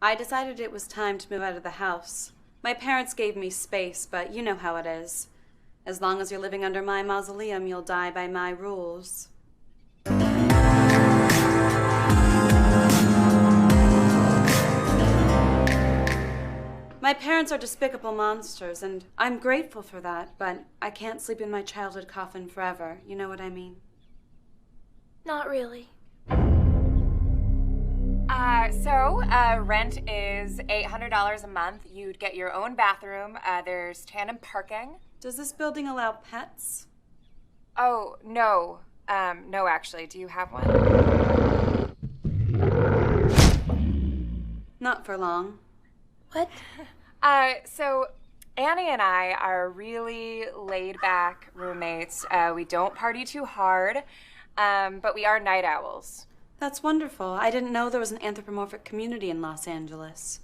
I decided it was time to move out of the house. My parents gave me space, but you know how it is. As long as you're living under my mausoleum, you'll die by my rules. My parents are despicable monsters, and I'm grateful for that, but I can't sleep in my childhood coffin forever. You know what I mean? Not really. Rent is $800 a month. You'd get your own bathroom. There's tandem parking. Does this building allow pets? Oh, no. No, actually. Do you have one? Not for long. What? Annie and I are really laid-back roommates. We don't party too hard, but we are night owls. That's wonderful. I didn't know there was an anthropomorphic community in Los Angeles.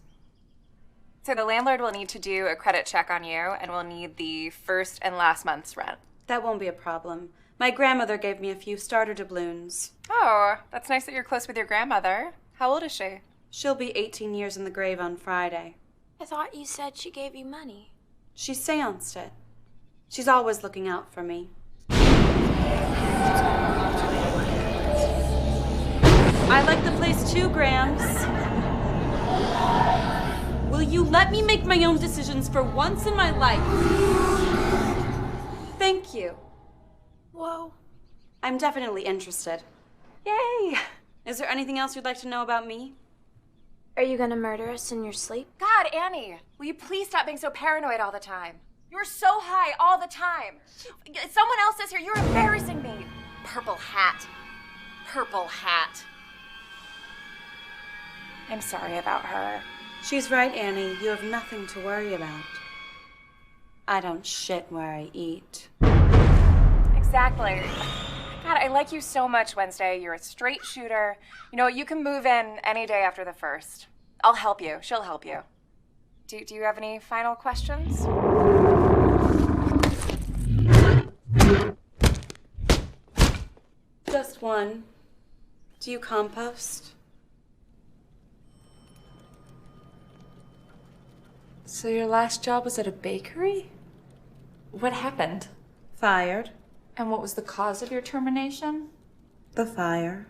So the landlord will need to do a credit check on you, and we'll need the first and last month's rent. That won't be a problem. My grandmother gave me a few starter doubloons. Oh, that's nice that you're close with your grandmother. How old is she? She'll be 18 years in the grave on Friday. I thought you said she gave you money. She seanced it. She's always looking out for me. I like the place too, Grams. Will you let me make my own decisions for once in my life? Thank you. Whoa. I'm definitely interested. Yay! Is there anything else you'd like to know about me? Are you gonna murder us in your sleep? God, Annie, will you please stop being so paranoid all the time? You're so high all the time. Someone else is here. You're embarrassing me. Purple hat. Purple hat. I'm sorry about her. She's right, Annie. You have nothing to worry about. I don't shit where I eat. Exactly. God, I like you so much, Wednesday. You're a straight shooter. You know, you can move in any day after the 1st. I'll help you. She'll help you. Do you have any final questions? Just one. Do you compost? So your last job was at a bakery? What happened? Fired. And what was the cause of your termination? The fire.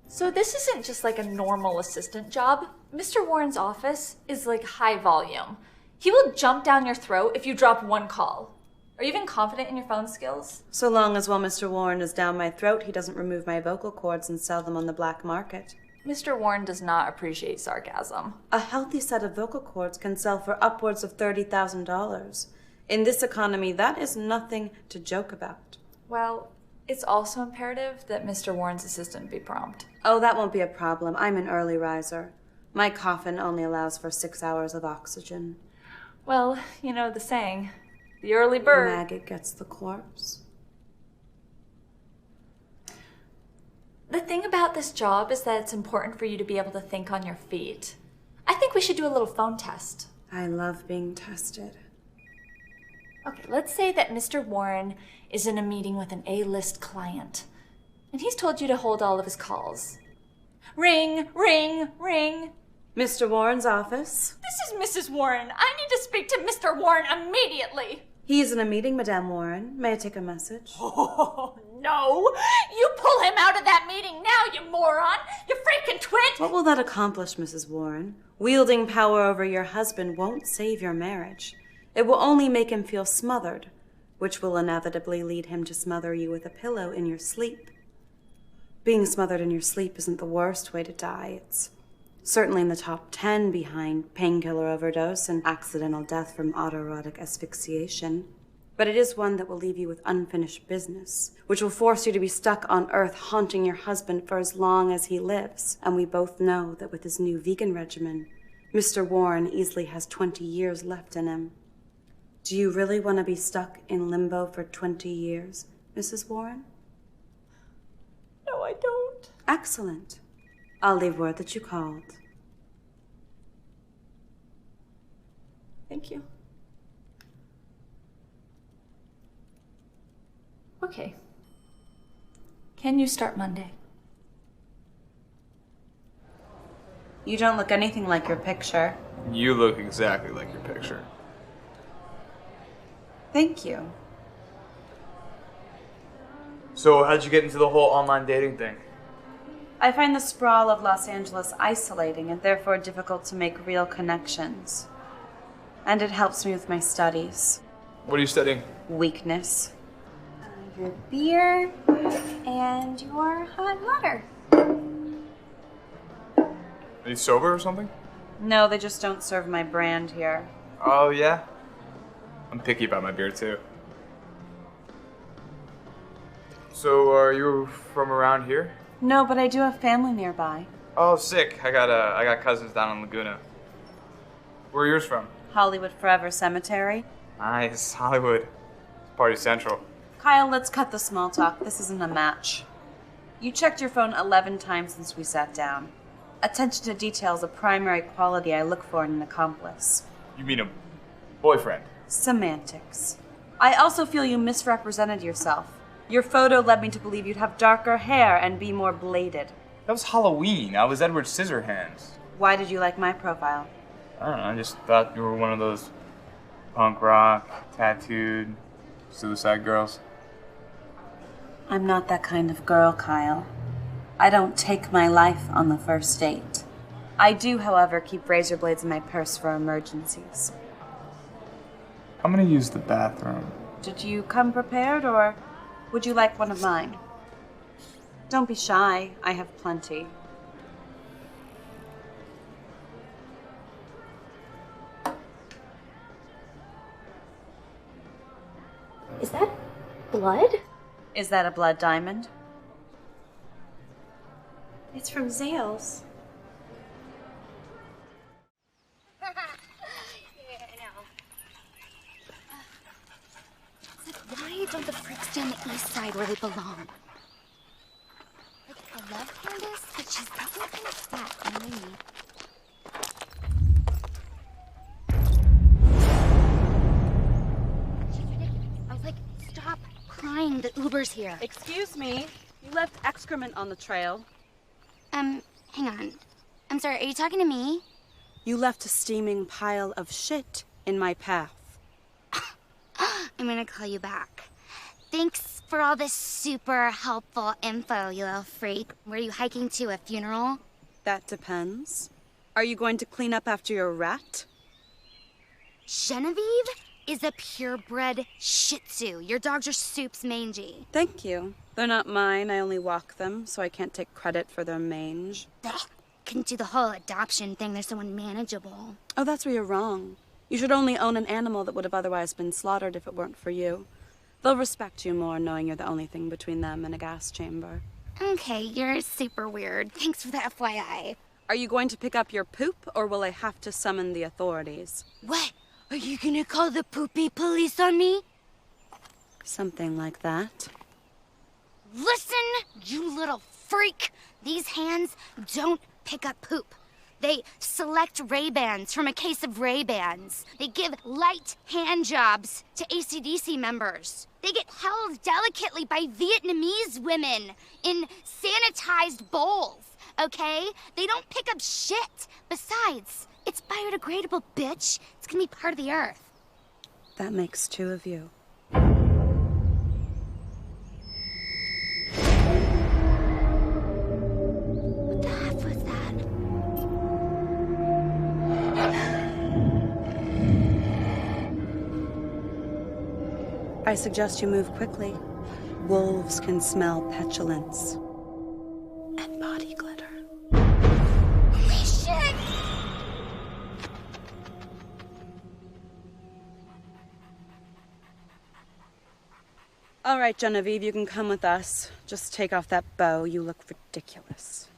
So this isn't just like a normal assistant job. Mr. Warren's office is like high volume. He will jump down your throat if you drop one call. Are you even confident in your phone skills? So long as while Mr. Warren is down my throat, he doesn't remove my vocal cords and sell them on the black market. Mr. Warren does not appreciate sarcasm. A healthy set of vocal cords can sell for upwards of $30,000. In this economy, that is nothing to joke about. Well, it's also imperative that Mr. Warren's assistant be prompt. Oh, that won't be a problem. I'm an early riser. My coffin only allows for 6 hours of oxygen. Well, you know the saying, the early bird. Maggot gets the corpse. The thing about this job is that it's important for you to be able to think on your feet. I think we should do a little phone test. I love being tested. Okay, let's say that Mr. Warren is in a meeting with an A-list client, and he's told you to hold all of his calls. Ring, ring, ring. Mr. Warren's office. This is Mrs. Warren. I need to speak to Mr. Warren immediately. He is in a meeting, Madame Warren. May I take a message? Oh, no. You pull him out of that meeting now, you moron. You freaking twit. What will that accomplish, Mrs. Warren? Wielding power over your husband won't save your marriage. It will only make him feel smothered, which will inevitably lead him to smother you with a pillow in your sleep. Being smothered in your sleep isn't the worst way to die. It's certainly in the top 10 behind painkiller overdose and accidental death from autoerotic asphyxiation. But it is one that will leave you with unfinished business, which will force you to be stuck on Earth haunting your husband for as long as he lives. And we both know that with his new vegan regimen, Mr. Warren easily has 20 years left in him. Do you really want to be stuck in limbo for 20 years, Mrs. Warren? No, I don't. Excellent. I'll leave word that you called. Thank you. Okay. Can you start Monday? You don't look anything like your picture. You look exactly like your picture. Thank you. So how'd you get into the whole online dating thing? I find the sprawl of Los Angeles isolating and therefore difficult to make real connections. And it helps me with my studies. What are you studying? Weakness. Your beer and your hot water. Are you sober or something? No, they just don't serve my brand here. Oh, yeah? I'm picky about my beer, too. So, are you from around here? No, but I do have family nearby. Oh, sick. I got cousins down in Laguna. Where are yours from? Hollywood Forever Cemetery. Nice. Hollywood. It's Party Central. Kyle, let's cut the small talk. This isn't a match. You checked your phone 11 times since we sat down. Attention to detail is a primary quality I look for in an accomplice. You mean a boyfriend? Semantics. I also feel you misrepresented yourself. Your photo led me to believe you'd have darker hair and be more bladed. That was Halloween. I was Edward Scissorhands. Why did you like my profile? I don't know. I just thought you were one of those punk rock, tattooed, suicide girls. I'm not that kind of girl, Kyle. I don't take my life on the first date. I do, however, keep razor blades in my purse for emergencies. I'm gonna use the bathroom. Did you come prepared, or would you like one of mine? Don't be shy. I have plenty. Is that blood? Is that a blood diamond? It's from Zales. Why don't the freaks stay on the east side where they belong? Like, I love Candace, but she's definitely kind of fat, you know what I mean? She's ridiculous. I was like, stop crying, the Uber's here. Excuse me. You left excrement on the trail. Hang on. I'm sorry, are you talking to me? You left a steaming pile of shit in my path. I'm gonna call you back. Thanks for all this super helpful info, you little freak. Were you hiking to a funeral? That depends. Are you going to clean up after your rat? Genevieve is a purebred Shih Tzu. Your dogs are Soup's mangy. Thank you. They're not mine. I only walk them, so I can't take credit for their mange. Blech. Couldn't do the whole adoption thing. They're so unmanageable. Oh, that's where you're wrong. You should only own an animal that would have otherwise been slaughtered if it weren't for you. They'll respect you more knowing you're the only thing between them and a gas chamber. Okay, you're super weird. Thanks for the FYI. Are you going to pick up your poop, or will I have to summon the authorities? What? Are you gonna call the poopy police on me? Something like that. Listen, you little freak! These hands don't pick up poop. They select Ray-Bans from a case of Ray-Bans. They give light hand jobs to AC/DC members. They get held delicately by Vietnamese women in sanitized bowls, okay? They don't pick up shit. Besides, it's biodegradable, bitch. It's gonna be part of the earth. That makes two of you. What the F was that? I suggest you move quickly. Wolves can smell petulance. And body glitter. Holy shit! All right, Genevieve, you can come with us. Just take off that bow. You look ridiculous.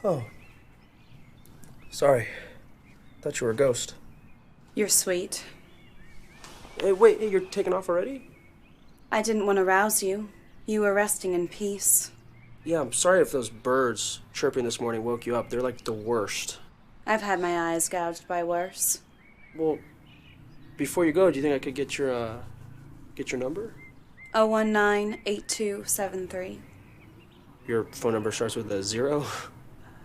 Oh. Sorry. Thought you were a ghost. You're sweet. Hey, wait, hey, you're taking off already? I didn't want to rouse you. You were resting in peace. Yeah, I'm sorry if those birds chirping this morning woke you up. They're like the worst. I've had my eyes gouged by worse. Well, before you go, do you think I could get your number? 019-8273. Your phone number starts with a 0?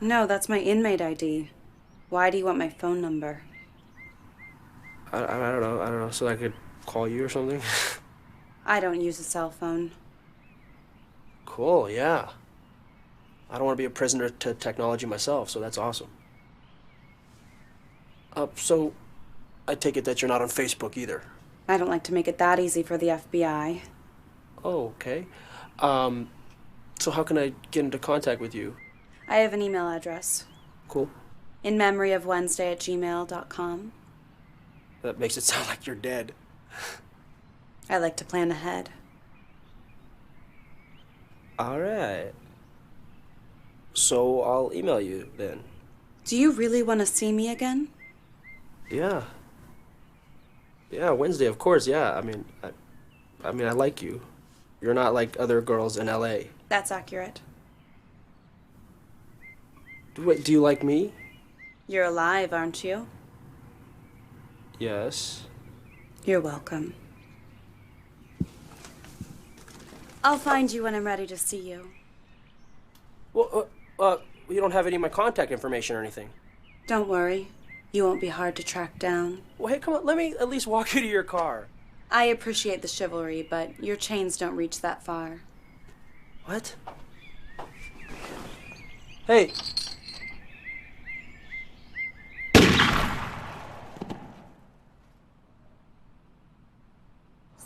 No, that's my inmate ID. Why do you want my phone number? I don't know, so I could call you or something? I don't use a cell phone. Cool, yeah. I don't want to be a prisoner to technology myself, so that's awesome. So I take it that you're not on Facebook either. I don't like to make it that easy for the FBI. Oh, okay. So how can I get into contact with you? I have an email address. Cool. inmemoryofwednesday@gmail.com. That makes it sound like you're dead. I like to plan ahead. All right. So I'll email you then. Do you really want to see me again? Yeah. Yeah, Wednesday, of course, yeah. I mean, I like you. You're not like other girls in LA. That's accurate. Wait, do you like me? You're alive, aren't you? Yes. You're welcome. I'll find you when I'm ready to see you. Well, you don't have any of my contact information or anything. Don't worry. You won't be hard to track down. Well, hey, come on, let me at least walk you to your car. I appreciate the chivalry, but your chains don't reach that far. What? Hey.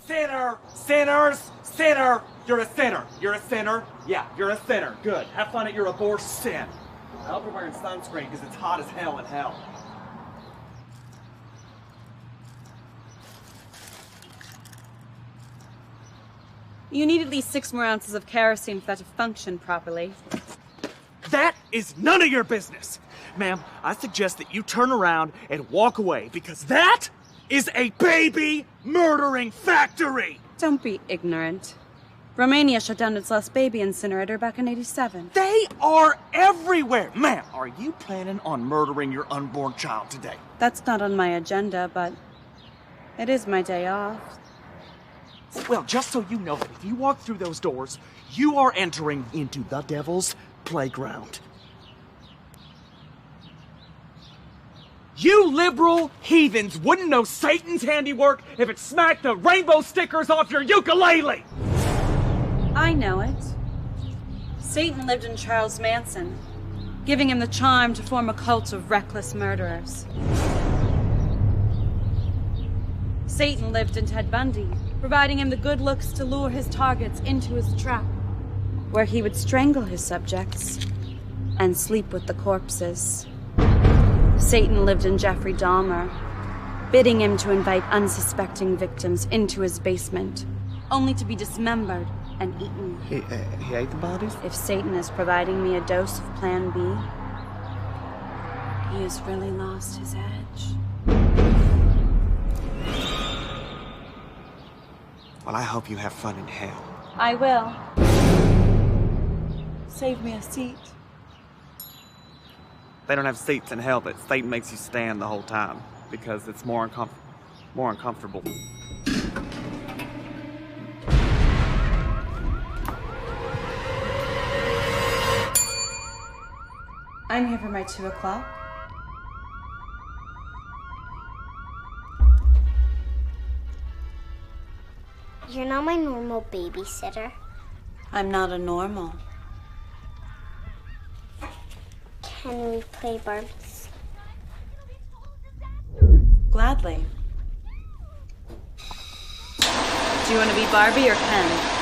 Sinner! Sinners! Sinner! You're a sinner. You're a sinner. Yeah, you're a sinner. Good. Have fun at your abortion sin. I hope you're wearing sunscreen because it's hot as hell in hell. You need at least 6 more ounces of kerosene for that to function properly. That is none of your business. Ma'am, I suggest that you turn around and walk away because that is a baby murdering factory. Don't be ignorant. Romania shut down its last baby incinerator back in '87. They are everywhere. Ma'am, are you planning on murdering your unborn child today? That's not on my agenda, but it is my day off. Well, just so you know, if you walk through those doors, you are entering into the devil's playground. You liberal heathens wouldn't know Satan's handiwork if it smacked the rainbow stickers off your ukulele! I know it. Satan lived in Charles Manson, giving him the charm to form a cult of reckless murderers. Satan lived in Ted Bundy, providing him the good looks to lure his targets into his trap, where he would strangle his subjects and sleep with the corpses. Satan lived in Jeffrey Dahmer, bidding him to invite unsuspecting victims into his basement, only to be dismembered and eaten. He ate the bodies? If Satan is providing me a dose of Plan B, he has really lost his edge. Well, I hope you have fun in hell. I will. Save me a seat. They don't have seats in hell, but Satan makes you stand the whole time because it's more uncomfortable. I'm here for my 2 o'clock. You're not my normal babysitter. I'm not a normal. Can we play Barbies? Gladly. Do you want to be Barbie or Ken?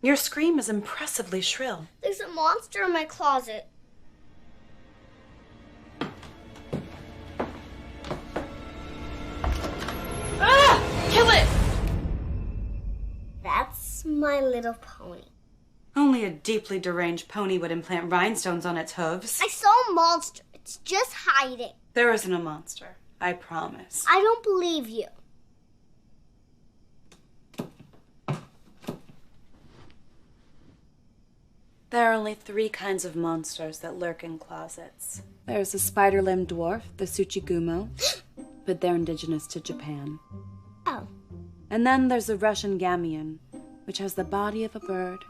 Your scream is impressively shrill. There's a monster in my closet. Ah! Kill it! That's My Little Pony. Only a deeply deranged pony would implant rhinestones on its hooves. I saw a monster. It's just hiding. There isn't a monster. I promise. I don't believe you. There are only 3 kinds of monsters that lurk in closets. There's the spider-limbed dwarf, the Tsuchigumo, but they're indigenous to Japan. Oh. And then there's the Russian Gamian, which has the body of a bird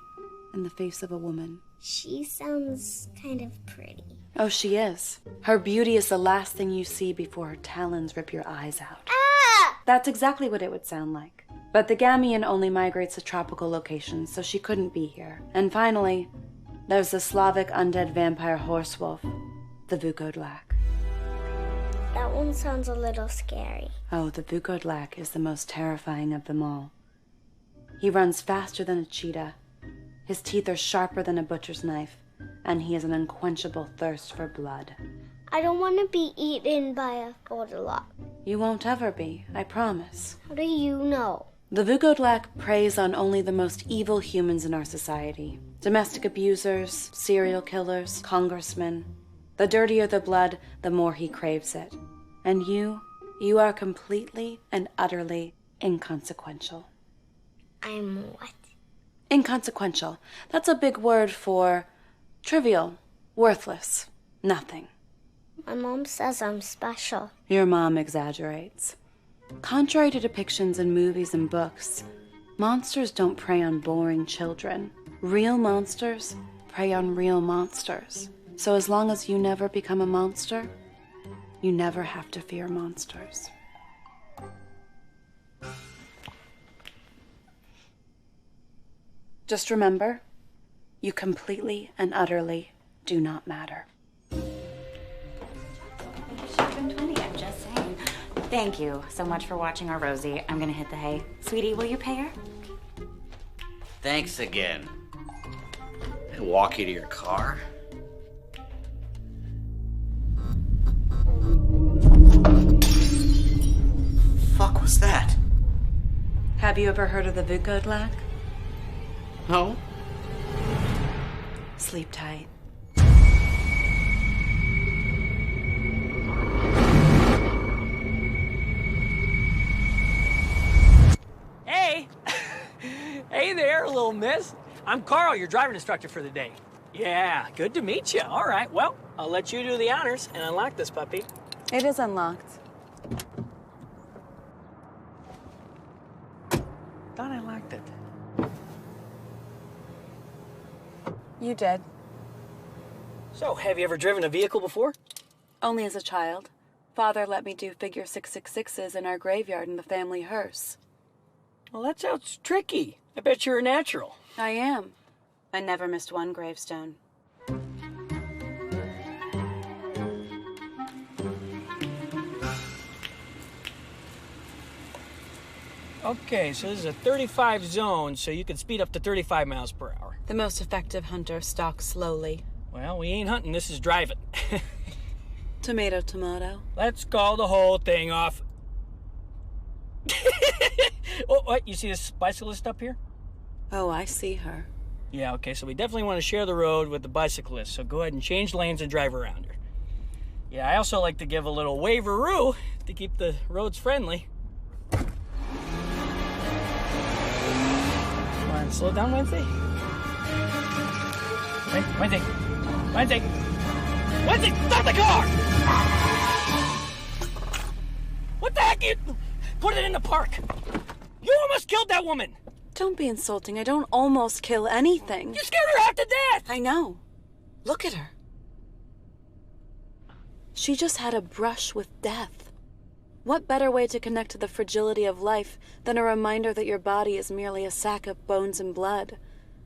and the face of a woman. She sounds kind of pretty. Oh, she is. Her beauty is the last thing you see before her talons rip your eyes out. Ah! That's exactly what it would sound like. But the Gamian only migrates to tropical locations, so she couldn't be here. And finally, there's the Slavic undead vampire horse wolf, the Vukodlak. That one sounds a little scary. Oh, the Vukodlak is the most terrifying of them all. He runs faster than a cheetah. His teeth are sharper than a butcher's knife, and he has an unquenchable thirst for blood. I don't want to be eaten by a Goldilocks. You won't ever be, I promise. How do you know? The Vukodlak preys on only the most evil humans in our society. Domestic abusers, serial killers, congressmen. The dirtier the blood, the more he craves it. And you are completely and utterly inconsequential. I'm what? Inconsequential. That's a big word for trivial, worthless, nothing. My mom says I'm special. Your mom exaggerates. Contrary to depictions in movies and books, monsters don't prey on boring children. Real monsters prey on real monsters. So as long as you never become a monster, you never have to fear monsters. Just remember, you completely and utterly do not matter. Shotgun 20, I'm just saying. Thank you so much for watching our Rosie. I'm gonna hit the hay. Sweetie, will you pay her? Thanks again. And walk you to your car. Fuck was that? Have you ever heard of the Vukodlak? No? Sleep tight. Hey! Hey there, little miss. I'm Carl, your driving instructor for the day. Yeah, good to meet you. All right, well, I'll let you do the honors and unlock this puppy. It is unlocked. Thought I locked it. You did. So, have you ever driven a vehicle before? Only as a child. Father let me do figure 666s in our graveyard in the family hearse. Well, that sounds tricky. I bet you're a natural. I am. I never missed one gravestone. Okay, so this is a 35 zone, so you can speed up to 35 miles per hour. The most effective hunter stalks slowly. Well, we ain't hunting, this is driving. Tomato, tomato. Let's call the whole thing off. Oh, what? You see this bicyclist up here? Oh, I see her. Yeah, okay, so we definitely want to share the road with the bicyclist, so go ahead and change lanes and drive around her. Yeah, I also like to give a little waveroo to keep the roads friendly. Come on, slow down, Wednesday. Wednesday, stop the car! What the heck? You put it in the park. You almost killed that woman. Don't be insulting. I don't almost kill anything. You scared her half to death. I know. Look at her. She just had a brush with death. What better way to connect to the fragility of life than a reminder that your body is merely a sack of bones and blood?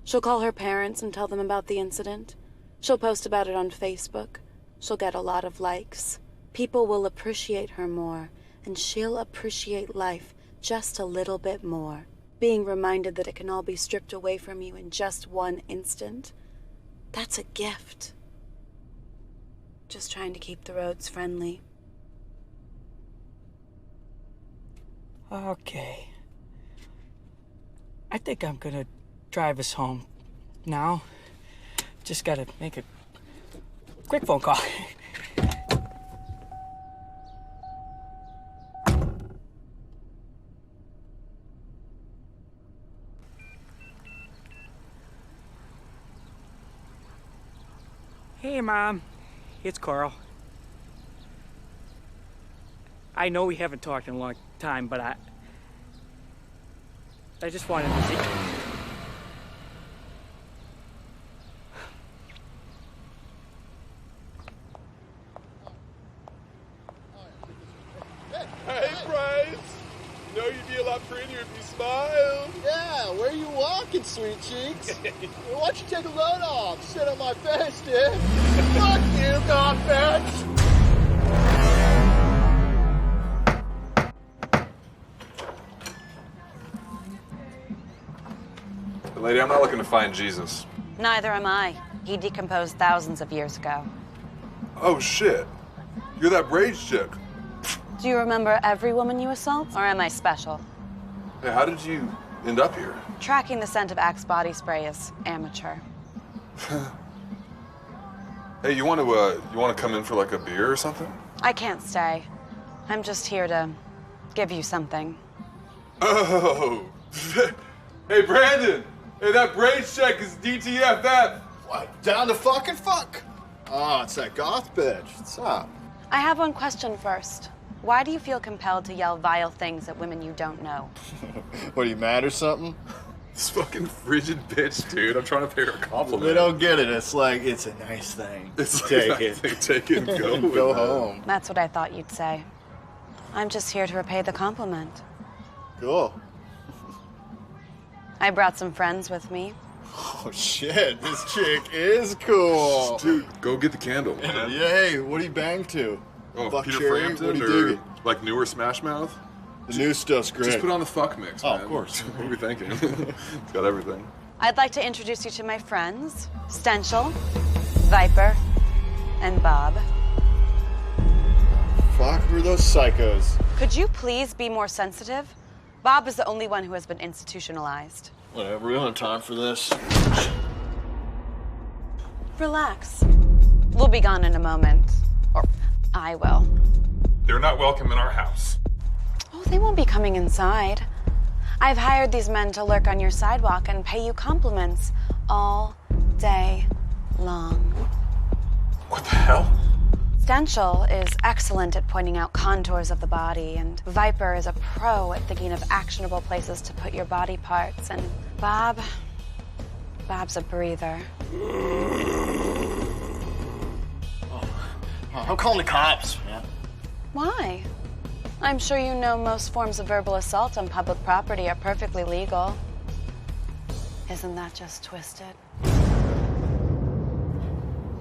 She'll call her parents and tell them about the incident. She'll post about it on Facebook. She'll get a lot of likes. People will appreciate her more, and she'll appreciate life just a little bit more. Being reminded that it can all be stripped away from you in just one instant, that's a gift. Just trying to keep the roads friendly. Okay. I think I'm gonna drive us home. Now, just gotta make a quick phone call. Hey, Mom. It's Carl. I know we haven't talked in a long time, but I just wanted to see. Hey, Bryce! You know you'd be a lot prettier if you smiled. Yeah, where you walking, sweet cheeks? Why don't you take a load off? Sit on my face, dude. Fuck you, god bitch! Lady, I'm not looking to find Jesus. Neither am I. He decomposed thousands of years ago. Oh, shit. You're that Braids chick. Do you remember every woman you assault, or am I special? Hey, how did you end up here? Tracking the scent of Axe body spray is amateur. Hey, you want to come in for like a beer or something? I can't stay. I'm just here to give you something. Oh. Hey, Brandon. Hey, that Braids check is DTFF. What? Down to fucking fuck? Oh, it's that goth bitch. What's up? I have one question first. Why do you feel compelled to yell vile things at women you don't know? What, are you mad or something? This fucking frigid bitch, dude. I'm trying to pay her a compliment. They don't get it. It's like, it's a nice thing. It's take like it. Take it and go. Go home. That's what I thought you'd say. I'm just here to repay the compliment. Cool. I brought some friends with me. Oh, shit. This chick is cool. Dude, go get the candle, man. Yeah, hey, what do you bang to? Oh, Fuck Peter Cherry? Frampton What do you or dig it? like newer Smash Mouth? The new stuff's great. Just put on the fuck mix, man. Oh, of course. What are we thinking? It's got everything. I'd like to introduce you to my friends, Stenchel, Viper, and Bob. Fuck, who are those psychos? Could you please be more sensitive? Bob is the only one who has been institutionalized. Whatever, we don't have time for this. Relax. We'll be gone in a moment. Or I will. They're not welcome in our house. Oh, they won't be coming inside. I've hired these men to lurk on your sidewalk and pay you compliments all day long. What the hell? Stenchel is excellent at pointing out contours of the body, and Viper is a pro at thinking of actionable places to put your body parts, and Bob's a breather. I'm calling the cops, man. Why? I'm sure you know most forms of verbal assault on public property are perfectly legal. Isn't that just twisted?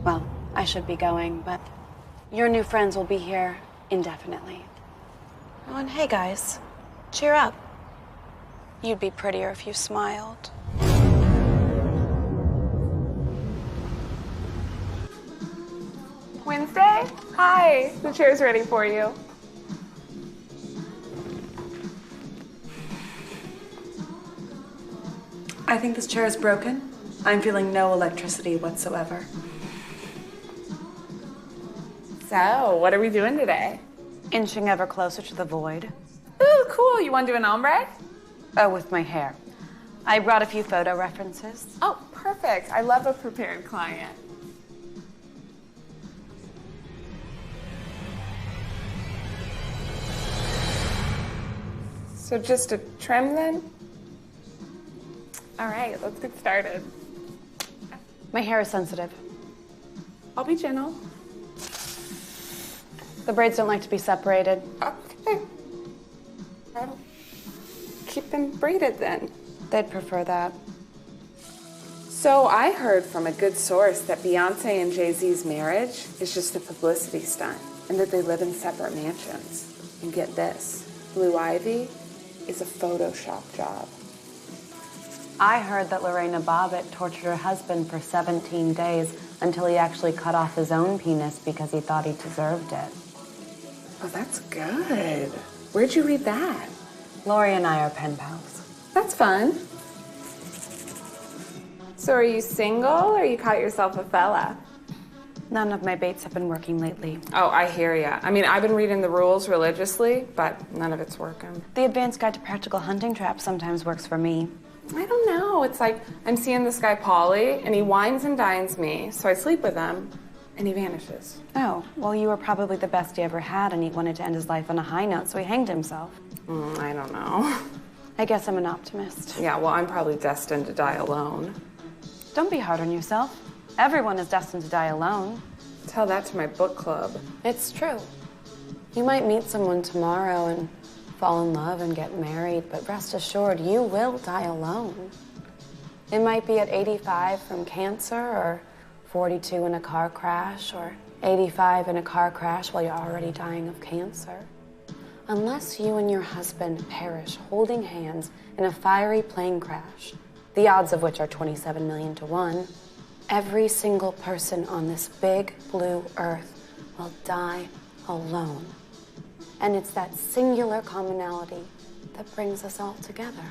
Well, I should be going, but your new friends will be here indefinitely. Oh, and hey guys, cheer up. You'd be prettier if you smiled. Wednesday? Hi, the chair's ready for you. I think this chair is broken. I'm feeling no electricity whatsoever. So, what are we doing today? Inching ever closer to the void. Ooh, cool. You want to do an ombre? Oh, with my hair. I brought a few photo references. Oh, perfect. I love a prepared client. So just a trim then? All right, let's get started. My hair is sensitive. I'll be gentle. The braids don't like to be separated. Okay. I'll keep them braided then. They'd prefer that. So I heard from a good source that Beyonce and Jay-Z's marriage is just a publicity stunt and that they live in separate mansions. And get this, Blue Ivy is a Photoshop job. I heard that Lorena Bobbitt tortured her husband for 17 days until he actually cut off his own penis because he thought he deserved it. Oh, that's good. Where'd you read that? Lori and I are pen pals. That's fun. So are you single or you caught yourself a fella? None of my baits have been working lately. Oh, I hear ya. I mean, I've been reading the rules religiously, but none of it's working. The Advanced Guide to Practical Hunting Traps sometimes works for me. I don't know. It's like I'm seeing this guy, Paulie, and he wines and dines me, so I sleep with him, and he vanishes. Oh, well, you were probably the best he ever had, and he wanted to end his life on a high note, so he hanged himself. I don't know. I guess I'm an optimist. Yeah, well, I'm probably destined to die alone. Don't be hard on yourself. Everyone is destined to die alone. Tell that to my book club. It's true. You might meet someone tomorrow and fall in love and get married, but rest assured, you will die alone. It might be at 85 from cancer, or 42 in a car crash, or 85 in a car crash while you're already dying of cancer. Unless you and your husband perish holding hands in a fiery plane crash, the odds of which are 27 million to 1, every single person on this big blue earth will die alone. And it's that singular commonality that brings us all together.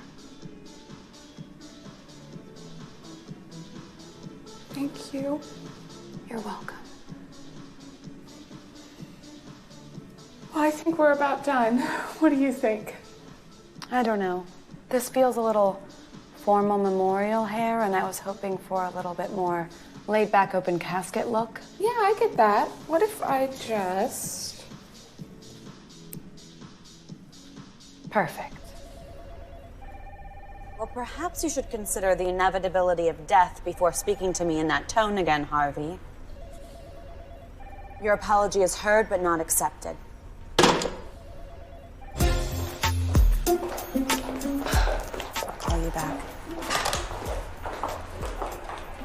Thank you. You're welcome. Well, I think we're about done. What do you think? I don't know. This feels a little formal memorial hair, and I was hoping for a little bit more laid-back open casket look. Yeah, I get that. What if I just... Perfect. Well, perhaps you should consider the inevitability of death before speaking to me in that tone again, Harvey. Your apology is heard but not accepted. I'll call you back.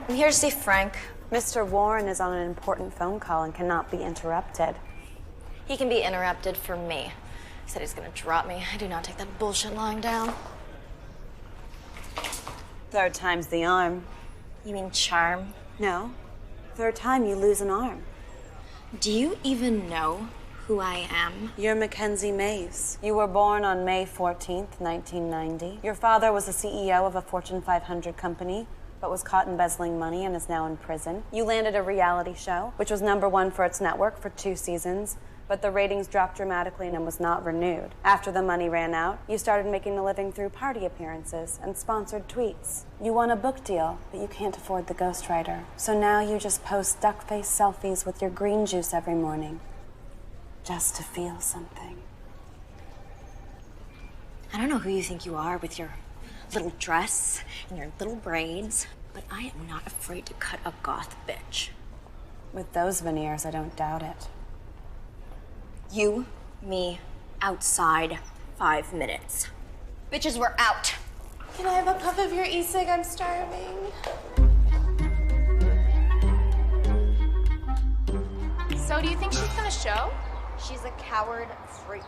I'm here to see Frank. Mr. Warren is on an important phone call and cannot be interrupted. He can be interrupted for me. He said he's gonna drop me. I do not take that bullshit lying down. Third time's the arm. You mean charm? No. Third time you lose an arm. Do you even know who I am? You're Mackenzie Mays. You were born on May 14th, 1990. Your father was the CEO of a Fortune 500 company, but was caught embezzling money and is now in prison. You landed a reality show, which was #1 for its network for 2 seasons, but the ratings dropped dramatically and was not renewed. After the money ran out, you started making a living through party appearances and sponsored tweets. You won a book deal, but you can't afford the ghostwriter. So now you just post duck-face selfies with your green juice every morning, just to feel something. I don't know who you think you are with your little dress and your little braids, but I am not afraid to cut a goth bitch. With those veneers, I don't doubt it. You, me, outside, 5 minutes. Bitches, we're out. Can I have a puff of your e-cig? I'm starving. So do you think she's gonna show? She's a coward freak.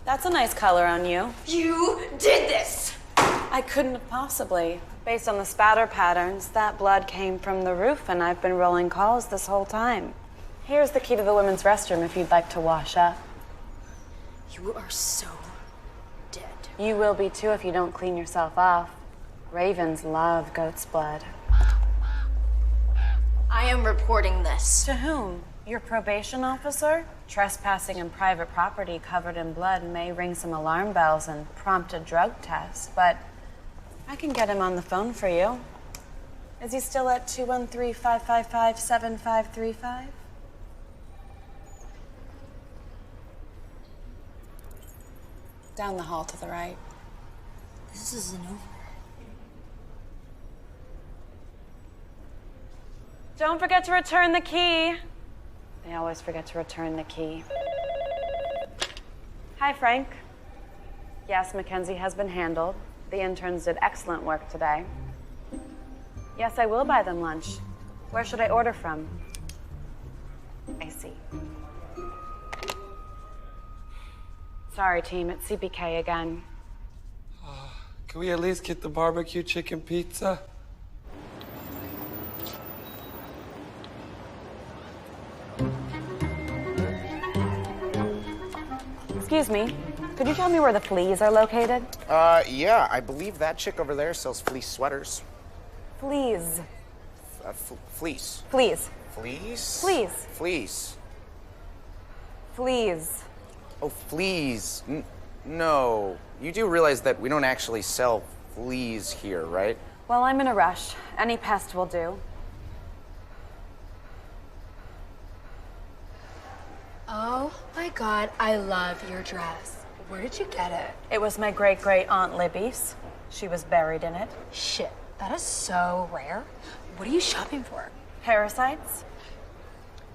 That's a nice color on you. You did this! I couldn't have possibly. Based on the spatter patterns, that blood came from the roof, and I've been rolling calls this whole time. Here's the key to the women's restroom if you'd like to wash up. You are so dead. You will be too if you don't clean yourself off. Ravens love goat's blood. I am reporting this. To whom? Your probation officer? Trespassing in private property covered in blood may ring some alarm bells and prompt a drug test, but I can get him on the phone for you. Is he still at 213-555-7535? Down the hall to the right. This isn't over. Don't forget to return the key. They always forget to return the key. Hi, Frank. Yes, Mackenzie has been handled. The interns did excellent work today. Yes, I will buy them lunch. Where should I order from? I see. Sorry, team, it's CPK again. Can we at least get the barbecue chicken pizza? Excuse me, could you tell me where the Fleas are located? Yeah, I believe that chick over there sells fleece sweaters. Fleas. Fleece. Fleas. Fleece? Fleas. Fleece. Fleas. Oh, fleas. No. You do realize that we don't actually sell fleas here, right? Well, I'm in a rush. Any pest will do. Oh my God, I love your dress. Where did you get it? It was my great-great-aunt Libby's. She was buried in it. Shit, that is so rare. What are you shopping for? Parasites?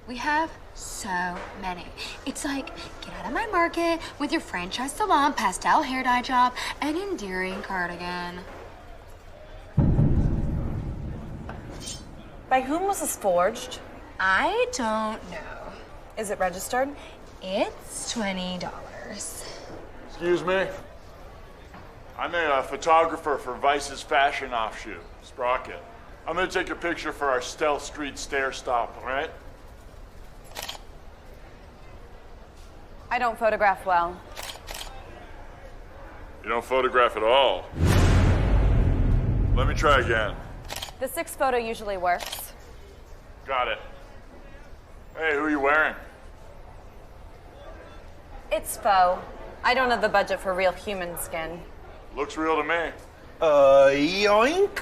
We have so many. It's like, get out of my market with your franchise salon, pastel hair dye job, and endearing cardigan. By whom was this forged? I don't know. Is it registered? It's $20. Excuse me. I'm a photographer for Vice's fashion offshoot, Sprocket. I'm gonna take a picture for our Stealth Street stair stop, all right? I don't photograph well. You don't photograph at all. Let me try again. The 6 photo usually works. Got it. Hey, who are you wearing? It's faux. I don't have the budget for real human skin. Looks real to me. Yoink!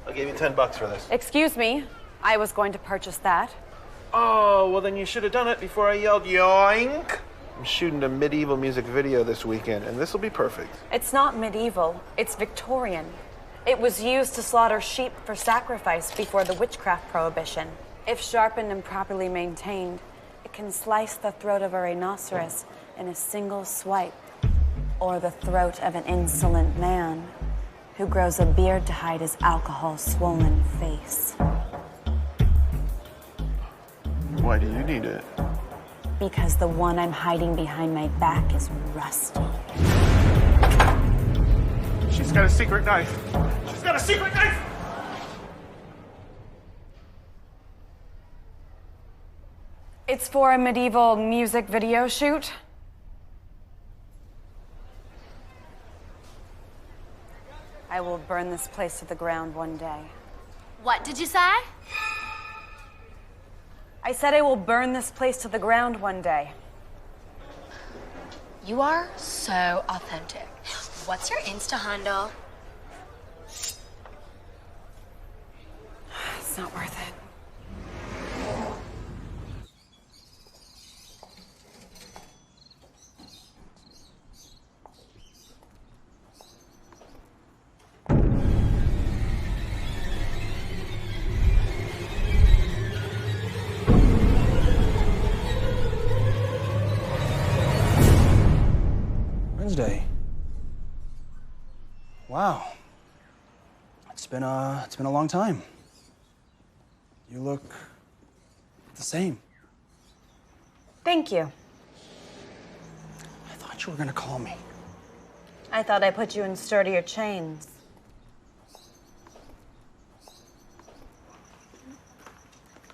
I'll give you $10 for this. Excuse me. I was going to purchase that. Oh, well then you should have done it before I yelled yoink. I'm shooting a medieval music video this weekend, and this will be perfect. It's not medieval. It's Victorian. It was used to slaughter sheep for sacrifice before the witchcraft prohibition. If sharpened and properly maintained, it can slice the throat of a rhinoceros in a single swipe, or the throat of an insolent man who grows a beard to hide his alcohol-swollen face. Why do you need it? Because the one I'm hiding behind my back is rusty. She's got a secret knife. She's got a secret knife! It's for a medieval music video shoot. I will burn this place to the ground one day. What did you say? I said I will burn this place to the ground one day. You are so authentic. What's your Insta handle? It's not worth it. Wednesday. Wow. It's been a long time. You look the same. Thank you. I thought you were gonna call me. I thought I put you in sturdier chains.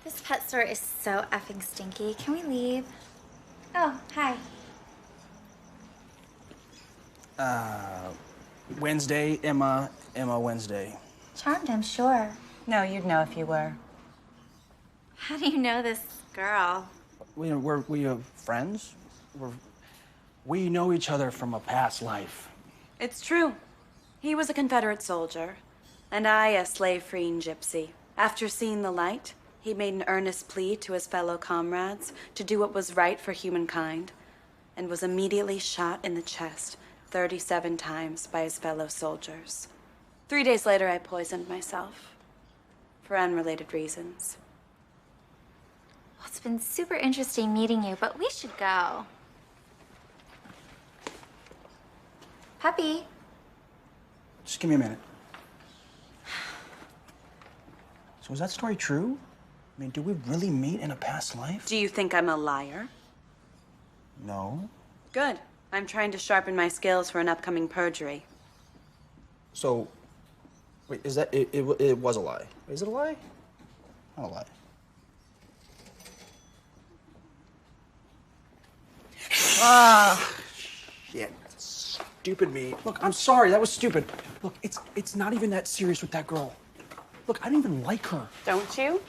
This pet store is so effing stinky. Can we leave? Oh, hi. Wednesday, Emma Wednesday. Charmed, I'm sure. No, you'd know if you were. How do you know this girl? We are friends. We know each other from a past life. It's true. He was a Confederate soldier, and I a slave-freeing gypsy. After seeing the light, he made an earnest plea to his fellow comrades to do what was right for humankind, and was immediately shot in the chest 37 times by his fellow soldiers. 3 days later, I poisoned myself for unrelated reasons. Well, it's been super interesting meeting you, but we should go. Puppy. Just give me a minute. So is that story true? I mean, did we really meet in a past life? Do you think I'm a liar? No. Good. I'm trying to sharpen my skills for an upcoming perjury. So, wait, is that it was a lie? Is it a lie? Not a lie. Shit. Stupid me. Look, I'm sorry. That was stupid. Look, it's not even that serious with that girl. Look, I don't even like her. Don't you?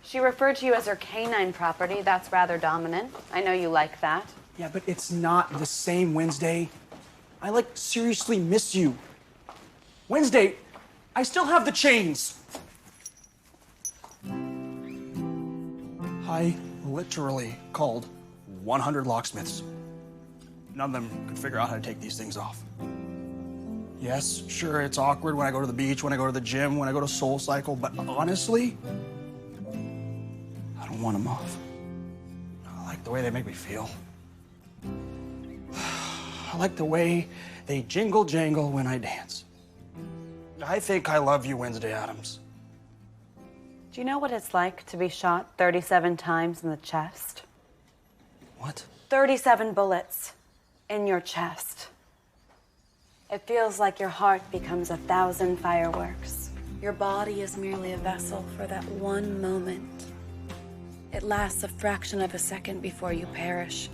She referred to you as her canine property. That's rather dominant. I know you like that. Yeah, but it's not the same, Wednesday. I, like, seriously miss you. Wednesday, I still have the chains. I literally called 100 locksmiths. None of them could figure out how to take these things off. Yes, sure, it's awkward when I go to the beach, when I go to the gym, when I go to Soul Cycle, but honestly, I don't want them off. I like the way they make me feel. I like the way they jingle jangle when I dance. I think I love you, Wednesday Addams. Do you know what it's like to be shot 37 times in the chest? What? 37 bullets in your chest. It feels like your heart becomes 1,000 fireworks. Your body is merely a vessel for that one moment. It lasts a fraction of a second before you perish,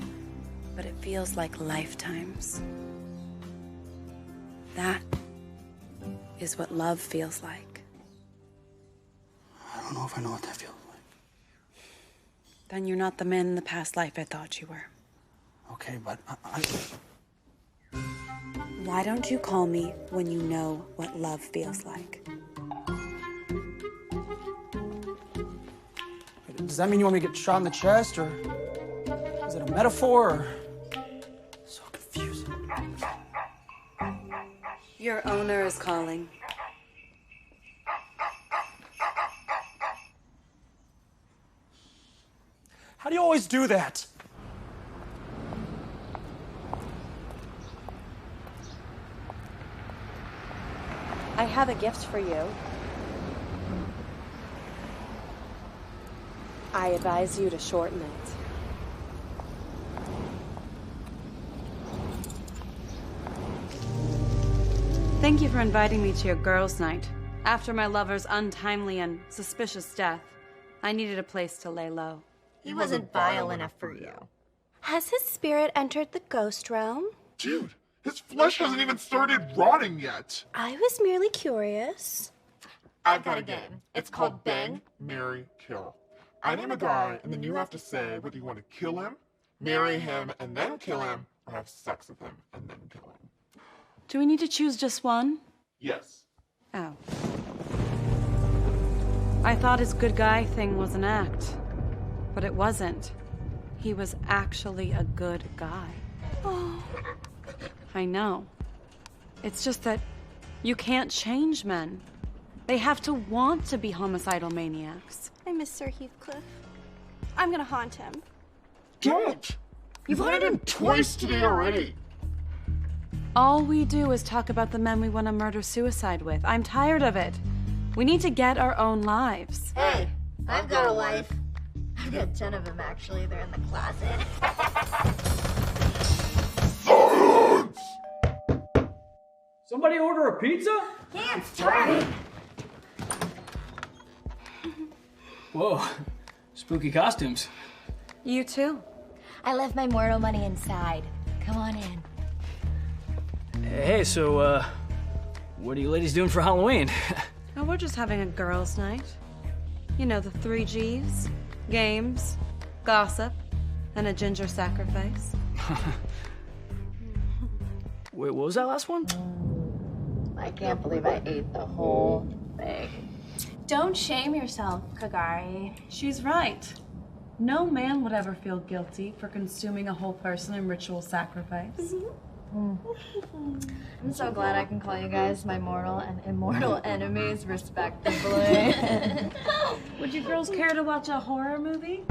but it feels like lifetimes. That is what love feels like. I don't know if I know what that feels like. Then you're not the man in the past life I thought you were. Okay, but I... Why don't you call me when you know what love feels like? Does that mean you want me to get shot in the chest, or is it a metaphor, or... So confusing. Your owner is calling. How do you always do that? I have a gift for you. I advise you to shorten it. Thank you for inviting me to your girls' night. After my lover's untimely and suspicious death, I needed a place to lay low. He wasn't vile enough for you. Has his spirit entered the ghost realm? Dude, his flesh hasn't even started rotting yet. I was merely curious. I've got a game. It's called Bang, Marry, Kill. I name a guy, and then you have to say whether you want to kill him, marry him, and then kill him, or have sex with him, and then kill him. Do we need to choose just one? Yes. Oh. I thought his good guy thing was an act. But it wasn't. He was actually a good guy. Oh. I know. It's just that you can't change men. They have to want to be homicidal maniacs. I miss Sir Heathcliff. I'm gonna haunt him. Don't! You've haunted him twice today already. All we do is talk about the men we want to murder-suicide with. I'm tired of it. We need to get our own lives. Hey, I've got a life. I've got 10 of them, actually. They're in the closet. Somebody order a pizza? Can't start. Whoa, spooky costumes. You too. I left my mortal money inside. Come on in. Hey, so, what are you ladies doing for Halloween? Oh, we're just having a girls' night. You know, the 3 Gs. Games, gossip, and a ginger sacrifice. Wait, what was that last one? I can't believe I ate the whole thing. Don't shame yourself, Kagari. She's right. No man would ever feel guilty for consuming a whole person in ritual sacrifice. I'm so glad I can call you guys my mortal and immortal enemies, respectively. Would you girls care to watch a horror movie?